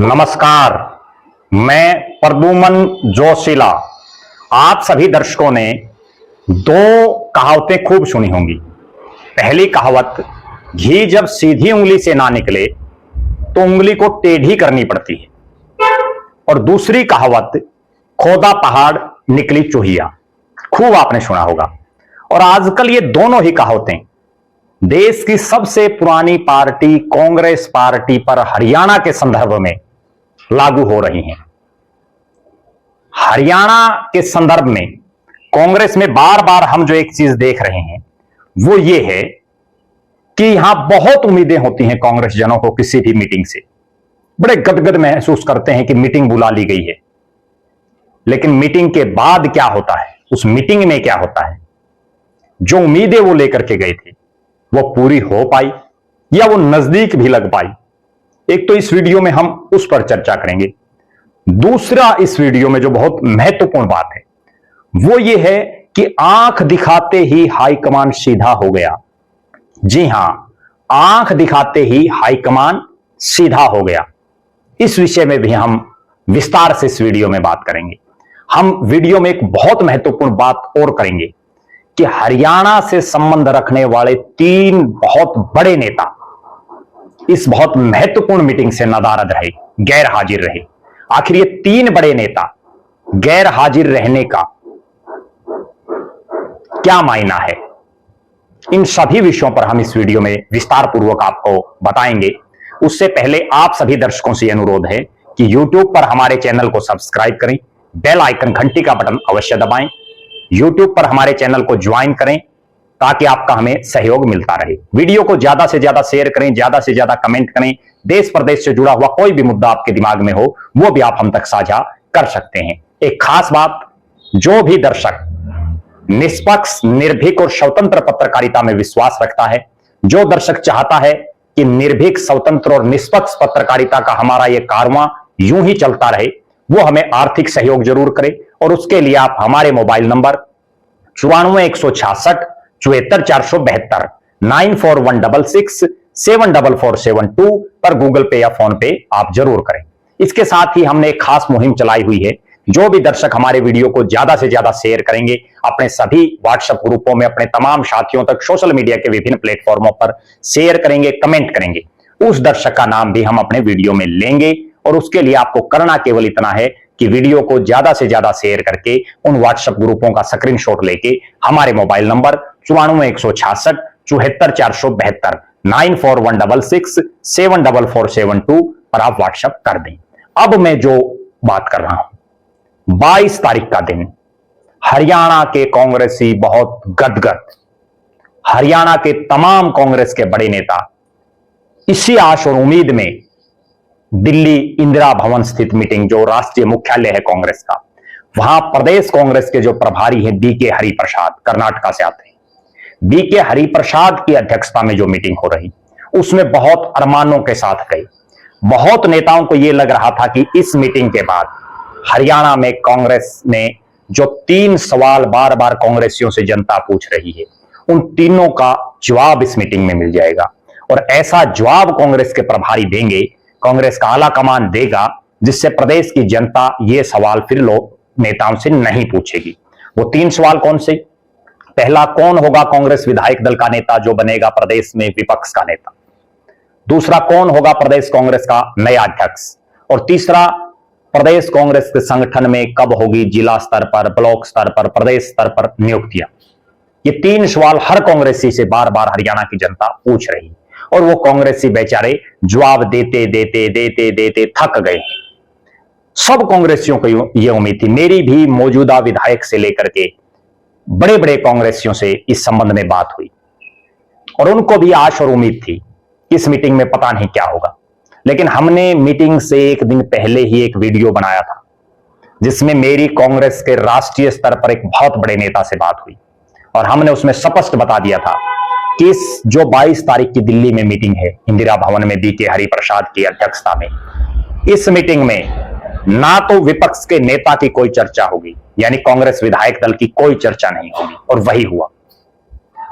नमस्कार, मैं प्रद्युमन जोशीला। आप सभी दर्शकों ने दो कहावतें खूब सुनी होंगी। पहली कहावत, घी जब सीधी उंगली से ना निकले तो उंगली को टेढ़ी करनी पड़ती है। और दूसरी कहावत, खोदा पहाड़ निकली चूहिया। खूब आपने सुना होगा। और आजकल ये दोनों ही कहावतें देश की सबसे पुरानी पार्टी कांग्रेस पार्टी पर हरियाणा के संदर्भ में लागू हो रही हैं। हरियाणा के संदर्भ में कांग्रेस में बार बार हम जो एक चीज देख रहे हैं वो ये है कि यहां बहुत उम्मीदें होती हैं कांग्रेस जनों को किसी भी मीटिंग से। बड़े गदगद महसूस करते हैं कि मीटिंग बुला ली गई है, लेकिन मीटिंग के बाद क्या होता है, उस मीटिंग में क्या होता है, जो उम्मीदें वो लेकर के गए थे वो पूरी हो पाई या वो नजदीक भी लग पाई। एक तो इस वीडियो में हम उस पर चर्चा करेंगे। दूसरा, इस वीडियो में जो बहुत महत्वपूर्ण बात है वो ये है कि आंख दिखाते ही हाईकमान सीधा हो गया। जी हां, आंख दिखाते ही हाईकमान सीधा हो गया। इस विषय में भी हम विस्तार से इस वीडियो में बात करेंगे। हम वीडियो में एक बहुत महत्वपूर्ण बात और करेंगे कि हरियाणा से संबंध रखने वाले तीन बहुत बड़े नेता इस बहुत महत्वपूर्ण मीटिंग से नादारद रहे, गैर हाजिर रहे। आखिर ये तीन बड़े नेता गैर हाजिर रहने का क्या मायना है, इन सभी विषयों पर हम इस वीडियो में विस्तार पूर्वक आपको बताएंगे। उससे पहले आप सभी दर्शकों से अनुरोध है कि YouTube पर हमारे चैनल को सब्सक्राइब करें, बेल आइकन घंटी का बटन अवश्य दबाएं, YouTube पर हमारे चैनल को ज्वाइन करें ताकि आपका हमें सहयोग मिलता रहे। वीडियो को ज्यादा से ज्यादा शेयर करें, ज्यादा से ज्यादा कमेंट करें। देश प्रदेश से जुड़ा हुआ कोई भी मुद्दा आपके दिमाग में हो वो भी आप हम तक साझा कर सकते हैं। एक खास बात, जो भी दर्शक निष्पक्ष, निर्भीक और स्वतंत्र पत्रकारिता में विश्वास रखता है, जो दर्शक चाहता है कि निर्भीक, स्वतंत्र और निष्पक्ष पत्रकारिता का हमारा यह कारवां यूं ही चलता रहे, वो हमें आर्थिक सहयोग जरूर करे। और उसके लिए आप हमारे मोबाइल नंबर 94 166 74 472 94 166 74472 पर गूगल पे या फोन पे आप जरूर करें। इसके साथ ही हमने एक खास मुहिम चलाई हुई है। जो भी दर्शक हमारे वीडियो को ज्यादा से ज्यादा शेयर करेंगे, अपने सभी व्हाट्सएप ग्रुपों में, अपने तमाम साथियों तक, सोशल मीडिया के विभिन्न प्लेटफॉर्मों पर शेयर करेंगे, कमेंट करेंगे, उस दर्शक का नाम भी हम अपने वीडियो में लेंगे। और उसके लिए आपको करना केवल इतना है कि वीडियो को ज्यादा से ज्यादा शेयर करके उन व्हाट्सएप ग्रुपों का स्क्रीनशॉट लेके हमारे मोबाइल नंबर 94 166 74 472 94 166 74472 पर आप व्हाट्सएप कर दें। अब मैं जो बात कर रहा हूं, 22 तारीख का दिन हरियाणा के कांग्रेसी बहुत गदगद, हरियाणा के तमाम कांग्रेस के बड़े नेता इसी आश और उम्मीद में दिल्ली इंदिरा भवन स्थित मीटिंग, जो राष्ट्रीय मुख्यालय है कांग्रेस का, वहां प्रदेश कांग्रेस के जो प्रभारी हैं बीके हरिप्रसाद, कर्नाटका से आते हैं, बीके हरिप्रसाद की अध्यक्षता में जो मीटिंग हो रही, उसमें बहुत अरमानों के साथ गई। बहुत नेताओं को यह लग रहा था कि इस मीटिंग के बाद हरियाणा में कांग्रेस ने जो तीन सवाल बार बार कांग्रेसियों से जनता पूछ रही है, उन तीनों का जवाब इस मीटिंग में मिल जाएगा। और ऐसा जवाब कांग्रेस के प्रभारी देंगे, कांग्रेस का आला कमान देगा, जिससे प्रदेश की जनता ये सवाल फिर लोग नेताओं से नहीं पूछेगी। वो तीन सवाल कौन से? पहला, कौन होगा कांग्रेस विधायक दल का नेता जो बनेगा प्रदेश में विपक्ष का नेता? दूसरा, कौन होगा प्रदेश कांग्रेस का नया अध्यक्ष? और तीसरा, प्रदेश कांग्रेस के संगठन में कब होगी जिला स्तर पर, ब्लॉक स्तर पर, प्रदेश स्तर पर नियुक्तियां? ये तीन सवाल हर कांग्रेसी से बार बार हरियाणा की जनता पूछ रही है और वो कांग्रेसी बेचारे जवाब देते देते देते देते थक गए। सब कांग्रेसियों को यह उम्मीद थी, मेरी भी मौजूदा विधायक से लेकर के बड़े बड़े कांग्रेसियों से इस संबंध में बात हुई और उनको भी आश और उम्मीद थी कि इस मीटिंग में पता नहीं क्या होगा। लेकिन हमने मीटिंग से एक दिन पहले ही एक वीडियो बनाया था जिसमें मेरी कांग्रेस के राष्ट्रीय स्तर पर एक बहुत बड़े नेता से बात हुई और हमने उसमें स्पष्ट बता दिया था कि इस जो 22 तारीख की दिल्ली में मीटिंग है इंदिरा भवन में बीके हरिप्रसाद की अध्यक्षता में, इस मीटिंग में ना तो विपक्ष के नेता की कोई चर्चा होगी, यानी कांग्रेस विधायक दल की कोई चर्चा नहीं होगी, और वही हुआ।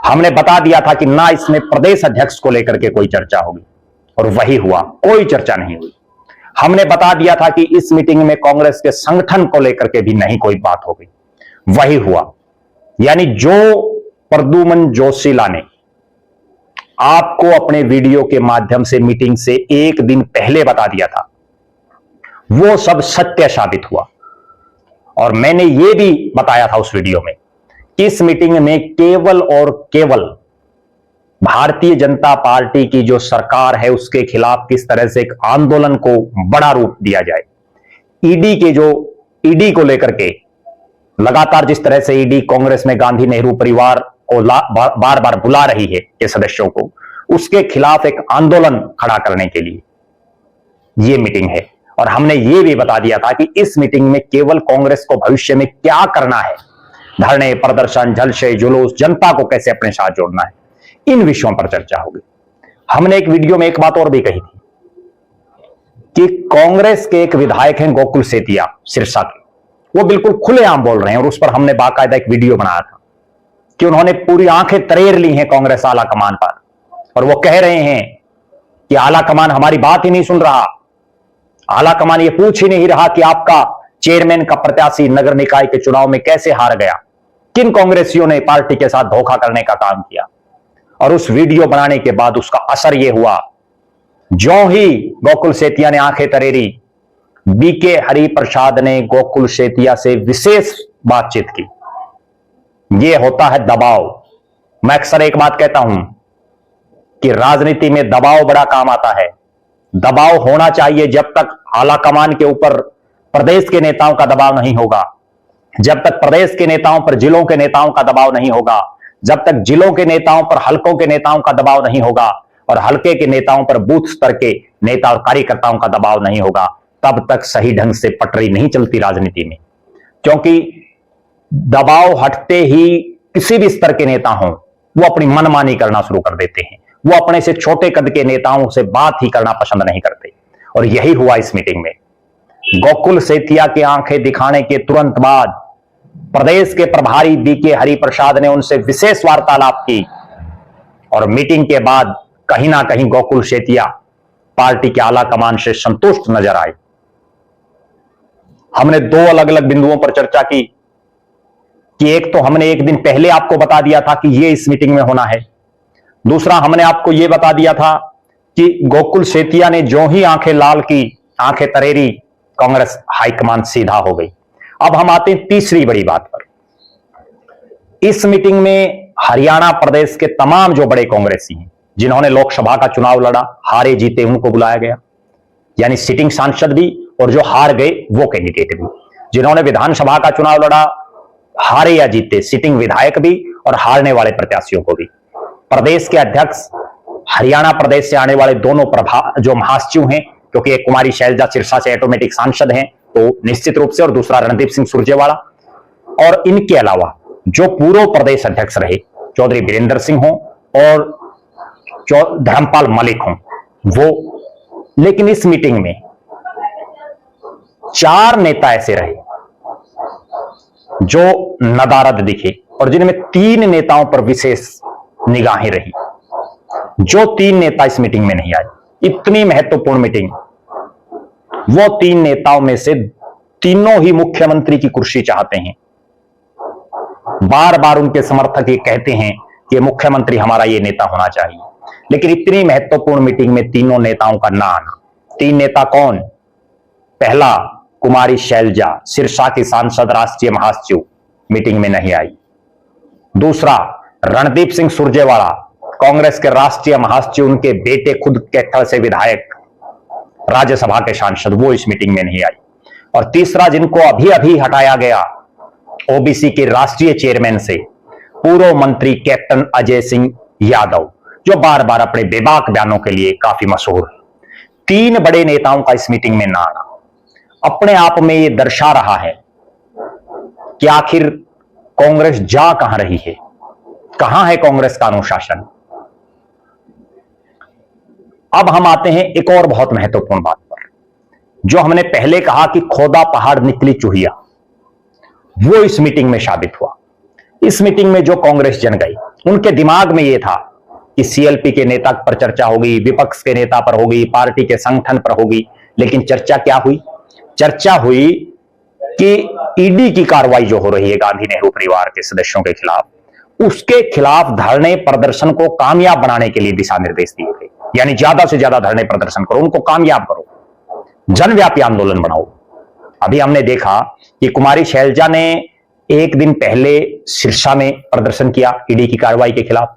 हमने बता दिया था कि ना इसमें प्रदेश अध्यक्ष को लेकर के कोई चर्चा होगी, और वही हुआ, कोई चर्चा नहीं हुई। हमने बता दिया था कि इस मीटिंग में कांग्रेस के संगठन को लेकर के भी नहीं कोई बात हो गई। वही हुआ, यानी जो प्रद्युमन जोशीला ने आपको अपने वीडियो के माध्यम से मीटिंग से एक दिन पहले बता दिया था, वो सब सत्य साबित हुआ। और मैंने ये भी बताया था उस वीडियो में कि इस मीटिंग में केवल और केवल भारतीय जनता पार्टी की जो सरकार है उसके खिलाफ किस तरह से एक आंदोलन को बड़ा रूप दिया जाए। ईडी को लेकर के लगातार जिस तरह से ईडी कांग्रेस में गांधी नेहरू परिवार को बार बार बुला रही है के सदस्यों को, उसके खिलाफ एक आंदोलन खड़ा करने के लिए यह मीटिंग है। और हमने यह भी बता दिया था कि इस मीटिंग में केवल कांग्रेस को भविष्य में क्या करना है, धरने, प्रदर्शन, जलसे, जुलूस, जनता को कैसे अपने साथ जोड़ना है, इन विषयों पर चर्चा होगी। हमने एक वीडियो में एक बात और भी कही थी कि कांग्रेस के एक विधायक हैं गोकुल सेतिया सिरसा के, वो बिल्कुल खुलेआम बोल रहे हैं, और उस पर हमने बाकायदा एक वीडियो बनाया था कि उन्होंने पूरी आंखें तरेर ली हैं कांग्रेस आला कमान पर, और वो कह रहे हैं कि आला कमान हमारी बात ही नहीं सुन रहा, आला कमान ये पूछ ही नहीं रहा कि आपका चेयरमैन का प्रत्याशी नगर निकाय के चुनाव में कैसे हार गया, किन कांग्रेसियों ने पार्टी के साथ धोखा करने का काम किया। और उस वीडियो बनाने के बाद उसका असर यह हुआ, ज्यों ही गोकुल सेतिया ने आंखें तरेरी, बीके हरिप्रसाद ने गोकुल सेतिया से विशेष बातचीत की। यह होता है दबाव। मैं अक्सर एक बात कहता हूं कि राजनीति में दबाव बड़ा काम आता है। दबाव होना चाहिए जब तक आला कमान के ऊपर प्रदेश के नेताओं का दबाव नहीं होगा, जब तक प्रदेश के नेताओं पर जिलों के नेताओं का दबाव नहीं होगा, जब तक जिलों के नेताओं पर हलकों के नेताओं का दबाव नहीं होगा, और हलके के नेताओं पर बूथ स्तर के नेता और कार्यकर्ताओं का दबाव नहीं होगा, तब तक सही ढंग से पटरी नहीं चलती राजनीति में। क्योंकि दबाव हटते ही किसी भी स्तर के नेता हों, वो अपनी मनमानी करना शुरू कर देते हैं, वो अपने से छोटे कद के नेताओं से बात ही करना पसंद नहीं करते। और यही हुआ इस मीटिंग में। गोकुल सेतिया की आंखें दिखाने के तुरंत बाद प्रदेश के प्रभारी बीके हरिप्रसाद ने उनसे विशेष वार्तालाप की, और मीटिंग के बाद कहीं ना कहीं गोकुल सेतिया पार्टी के आला कमान से संतुष्ट नजर आए। हमने दो अलग अलग बिंदुओं पर चर्चा की कि एक तो हमने एक दिन पहले आपको बता दिया था कि यह इस मीटिंग में होना है, दूसरा हमने आपको यह बता दिया था कि गोकुल सेतिया ने जो ही आंखें लाल की, आंखें तरेरी, कांग्रेस हाईकमान सीधा हो गई। अब हम आते हैं तीसरी बड़ी बात पर। इस मीटिंग में हरियाणा प्रदेश के तमाम जो बड़े कांग्रेसी हैं जिन्होंने लोकसभा का चुनाव लड़ा, हारे जीते, उनको बुलाया गया, यानी सिटिंग सांसद भी और जो हार गए वो कैंडिडेट भी। जिन्होंने विधानसभा का चुनाव लड़ा, हारे या जीते, सिटिंग विधायक भी और हारने वाले प्रत्याशियों को भी। प्रदेश के अध्यक्ष हरियाणा प्रदेश से आने वाले दोनों जो महासचिव हैं, क्योंकि एक कुमारी शैलजा सिरसा से ऑटोमेटिक सांसद हैं तो निश्चित रूप से, और दूसरा रणदीप सिंह सुरजेवाला, और इनके अलावा जो पूर्व प्रदेश अध्यक्ष रहे चौधरी वीरेंद्र सिंह हो और धर्मपाल मलिक हो वो। लेकिन इस मीटिंग में 4 नेता ऐसे रहे जो नदारद दिखे, और जिनमें 3 नेताओं पर विशेष निगाहें रही। जो 3 नेता इस मीटिंग में नहीं आए, इतनी महत्वपूर्ण मीटिंग, वो 3 नेताओं में से तीनों ही मुख्यमंत्री की कुर्सी चाहते हैं। बार बार उनके समर्थक ये कहते हैं कि मुख्यमंत्री हमारा ये नेता होना चाहिए। लेकिन इतनी महत्वपूर्ण मीटिंग में तीनों नेताओं का ना आना। 3 नेता कौन? पहला, कुमारी शैलजा सिरसा की सांसद, राष्ट्रीय महासचिव, मीटिंग में नहीं आई। दूसरा, रणदीप सिंह सुरजेवाला, कांग्रेस के राष्ट्रीय महासचिव, उनके बेटे खुद कैथल से विधायक, राज्यसभा के सांसद, वो इस मीटिंग में नहीं आई। और तीसरा, जिनको अभी अभी हटाया गया ओबीसी के राष्ट्रीय चेयरमैन से, पूर्व मंत्री कैप्टन अजय सिंह यादव, जो बार बार अपने बेबाक बयानों के लिए काफी मशहूर है। 3 बड़े नेताओं का इस मीटिंग में ना आना अपने आप में यह दर्शा रहा है कि आखिर कांग्रेस जा कहां रही है, कहां है कांग्रेस का अनुशासन। अब हम आते हैं एक और बहुत महत्वपूर्ण बात पर, जो हमने पहले कहा कि खोदा पहाड़ निकली चूहिया, वो इस मीटिंग में साबित हुआ। इस मीटिंग में जो कांग्रेस जन गई, उनके दिमाग में यह था कि सीएलपी के नेता पर चर्चा होगी, विपक्ष के नेता पर होगी, पार्टी के संगठन पर होगी, लेकिन चर्चा क्या हुई? चर्चा हुई कि ईडी की कार्रवाई जो हो रही है गांधी नेहरू परिवार के सदस्यों के खिलाफ, उसके खिलाफ धरने प्रदर्शन को कामयाब बनाने के लिए दिशा निर्देश दिए गए। यानी ज्यादा से ज्यादा धरने प्रदर्शन करो, उनको कामयाब करो, जनव्यापी आंदोलन बनाओ। अभी हमने देखा कि कुमारी शैलजा ने एक दिन पहले सिरसा में प्रदर्शन किया ईडी की कार्रवाई के खिलाफ।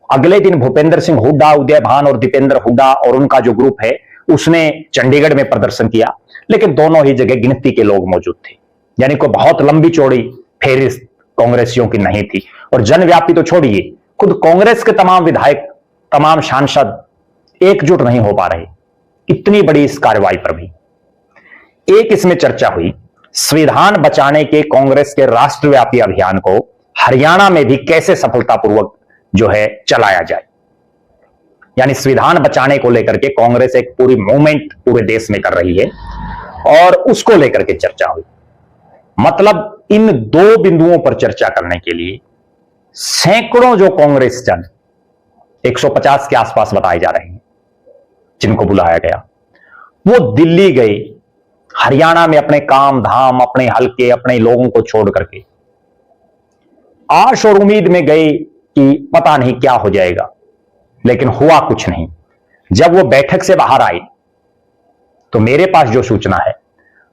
अगले दिन भूपेंद्र सिंह हुड्डा, उदय भान और दीपेंद्र हुड्डा और उनका जो ग्रुप है उसने चंडीगढ़ में प्रदर्शन किया। लेकिन दोनों ही जगह गिनती के लोग मौजूद थे, यानी कोई बहुत लंबी चौड़ी फेरिस्त कांग्रेसियों की नहीं थी। और जनव्यापी तो छोड़िए, खुद कांग्रेस के तमाम विधायक, तमाम सांसद एकजुट नहीं हो पा रहे इतनी बड़ी इस कार्रवाई पर भी। एक इसमें चर्चा हुई, संविधान बचाने के कांग्रेस के राष्ट्रव्यापी अभियान को हरियाणा में भी कैसे सफलतापूर्वक जो है चलाया जाए। यानी संविधान बचाने को लेकर के कांग्रेस एक पूरी मूवमेंट पूरे देश में कर रही है और उसको लेकर के चर्चा हुई। मतलब इन दो बिंदुओं पर चर्चा करने के लिए सैकड़ों जो कांग्रेस जन, 150 के आसपास बताए जा रहे हैं जिनको बुलाया गया, वो दिल्ली गए, हरियाणा में अपने काम धाम, अपने हलके, अपने लोगों को छोड़ करके आश और उम्मीद में गए कि पता नहीं क्या हो जाएगा, लेकिन हुआ कुछ नहीं। जब वो बैठक से बाहर आए तो मेरे पास जो सूचना है,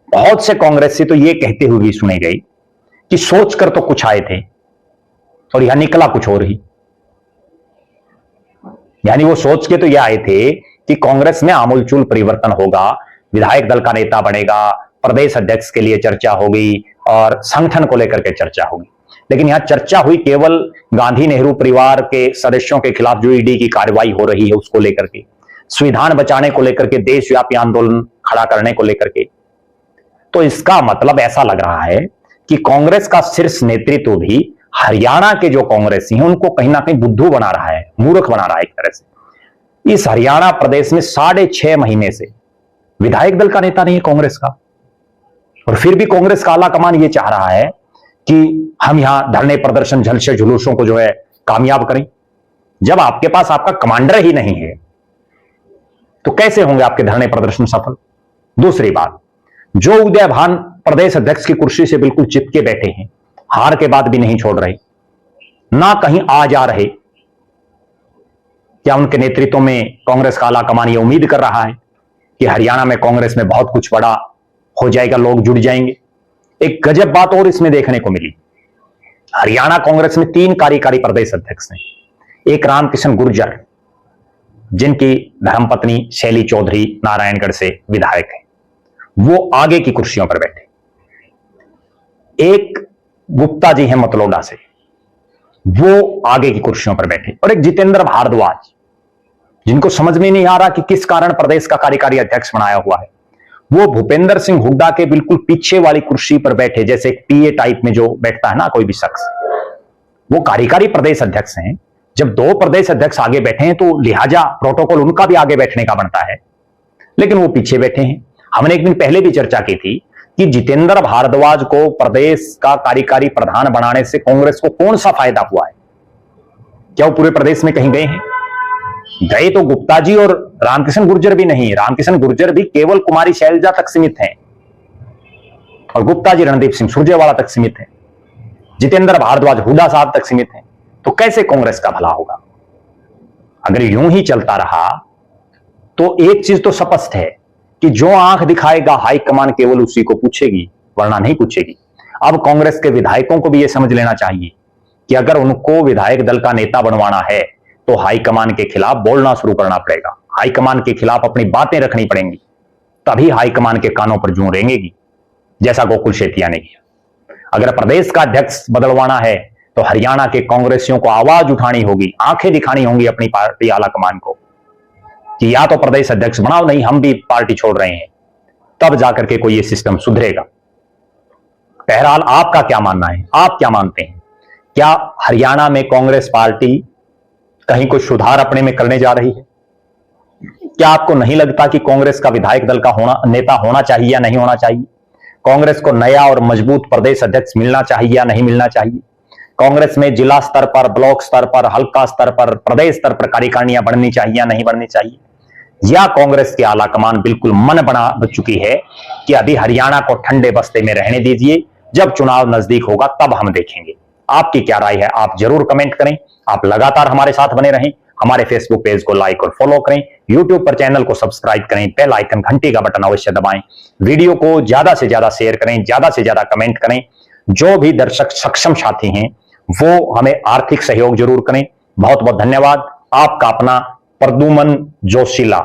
बहुत से कांग्रेसी तो ये कहते हुए सुने गई कि सोचकर तो कुछ आए थे और यहां निकला कुछ और ही। यानी वो सोच के तो ये आए थे कि कांग्रेस में आमूलचूल परिवर्तन होगा, विधायक दल का नेता बनेगा, प्रदेश अध्यक्ष के लिए चर्चा होगी और संगठन को लेकर के चर्चा होगी। लेकिन यहां चर्चा हुई केवल गांधी नेहरू परिवार के सदस्यों के खिलाफ जो ईडी की कार्रवाई हो रही है उसको लेकर के, संविधान बचाने को लेकर के, देशव्यापी आंदोलन खड़ा करने को लेकर के। तो इसका मतलब ऐसा लग रहा है कि कांग्रेस का शीर्ष नेतृत्व भी हरियाणा के जो कांग्रेसी हैं उनको कहीं ना कहीं बुद्धू बना रहा है, मूर्ख बना रहा है एक तरह से। इस हरियाणा प्रदेश में 6.5 महीने से विधायक दल का नेता नहीं है कांग्रेस का, और फिर भी कांग्रेस का आला कमान ये चाह रहा है कि हम यहां धरने प्रदर्शन, झलसे जुलूसों को जो है कामयाब करें। जब आपके पास आपका कमांडर ही नहीं है तो कैसे होंगे आपके धरने प्रदर्शन सफल? दूसरी बात, जो उदय भान प्रदेश अध्यक्ष की कुर्सी से बिल्कुल चिपके बैठे हैं, हार के बाद भी नहीं छोड़ रहे, ना कहीं आ जा रहे, क्या उनके नेतृत्व में कांग्रेस का आला कमान ये उम्मीद कर रहा है कि हरियाणा में कांग्रेस में बहुत कुछ बड़ा हो जाएगा, लोग जुड़ जाएंगे? एक गजब बात और इसमें देखने को मिली, हरियाणा कांग्रेस में 3 कार्यकारी प्रदेश अध्यक्ष हैं। एक रामकिशन गुर्जर, जिनकी धर्मपत्नी शैली चौधरी नारायणगढ़ से विधायक है, वो आगे की कुर्सियों पर बैठे। एक गुप्ता जी हैं मतलोडा से, वो आगे की कुर्सियों पर बैठे। और एक जितेंद्र भारद्वाज, जिनको समझ में नहीं आ रहा कि किस कारण प्रदेश का कार्यकारी अध्यक्ष बनाया हुआ है, वो भूपेंद्र सिंह हुड्डा के बिल्कुल पीछे वाली कुर्सी पर बैठे, जैसे एक पीए टाइप में जो बैठता है ना कोई भी शख्स, वो कार्यकारी प्रदेश अध्यक्ष हैं। जब 2 प्रदेश अध्यक्ष आगे बैठे हैं तो लिहाजा प्रोटोकॉल उनका भी आगे बैठने का बनता है, लेकिन वो पीछे बैठे हैं। हमने एक दिन पहले भी चर्चा की थी कि जितेंद्र भारद्वाज को प्रदेश का कार्यकारी प्रधान बनाने से कांग्रेस को कौन सा फायदा हुआ है? क्या वो पूरे प्रदेश में कहीं गए हैं? गए तो गुप्ता जी और रामकिशन गुर्जर भी नहीं। रामकिशन गुर्जर भी केवल कुमारी शैलजा तक सीमित हैं और गुप्ता जी रणदीप सिंह सुरजेवाला तक सीमित हैं, जितेंद्र भारद्वाज हुड्डा साहब तक सीमित हैं। तो कैसे कांग्रेस का भला होगा? अगर यूं ही चलता रहा तो एक चीज तो स्पष्ट है कि जो आंख दिखाएगा हाईकमान केवल उसी को पूछेगी, वरना नहीं पूछेगी। अब कांग्रेस के विधायकों को भी यह समझ लेना चाहिए कि अगर उनको विधायक दल का नेता बनवाना है तो हाईकमान के खिलाफ बोलना शुरू करना पड़ेगा, हाईकमान के खिलाफ अपनी बातें रखनी पड़ेंगी, तभी हाईकमान के कानों पर जूं रेंगेगी, जैसा गोकुल शेतिया ने किया। अगर प्रदेश का अध्यक्ष बदलवाना है तो हरियाणा के कांग्रेसियों को आवाज उठानी होगी, आंखें दिखानी होंगी अपनी पार्टी आला कमान को कि या तो प्रदेश अध्यक्ष बनाओ, नहीं हम भी पार्टी छोड़ रहे हैं, तब जाकर के कोई ये सिस्टम सुधरेगा। बहरहाल आपका क्या मानना है? आप क्या मानते हैं? क्या हरियाणा में कांग्रेस पार्टी कहीं कोई सुधार अपने में करने जा रही है? क्या आपको नहीं लगता कि कांग्रेस का विधायक दल का नेता होना चाहिए या नहीं होना चाहिए? कांग्रेस को नया और मजबूत प्रदेश अध्यक्ष मिलना चाहिए या नहीं मिलना चाहिए? कांग्रेस में जिला स्तर पर, ब्लॉक स्तर पर, हल्का स्तर पर, प्रदेश स्तर पर कार्यकारिणियां बढ़नी चाहिए या नहीं बढ़नी चाहिए? या कांग्रेस की आलाकमान बिल्कुल मन बना चुकी है कि अभी हरियाणा को ठंडे बस्ते में रहने दीजिए, जब चुनाव नजदीक होगा तब हम देखेंगे। आपकी क्या राय है, आप जरूर कमेंट करें। आप लगातार हमारे साथ बने रहें, हमारे फेसबुक पेज को लाइक और फॉलो करें, यूट्यूब पर चैनल को सब्सक्राइब करें, बेल आइकन घंटी का बटन अवश्य दबाएं, वीडियो को ज्यादा से ज्यादा शेयर करें, ज्यादा से ज्यादा कमेंट करें। जो भी दर्शक सक्षम साथी हैं वो हमें आर्थिक सहयोग जरूर करें। बहुत बहुत धन्यवाद। आपका अपना प्रद्युमन जोशीला।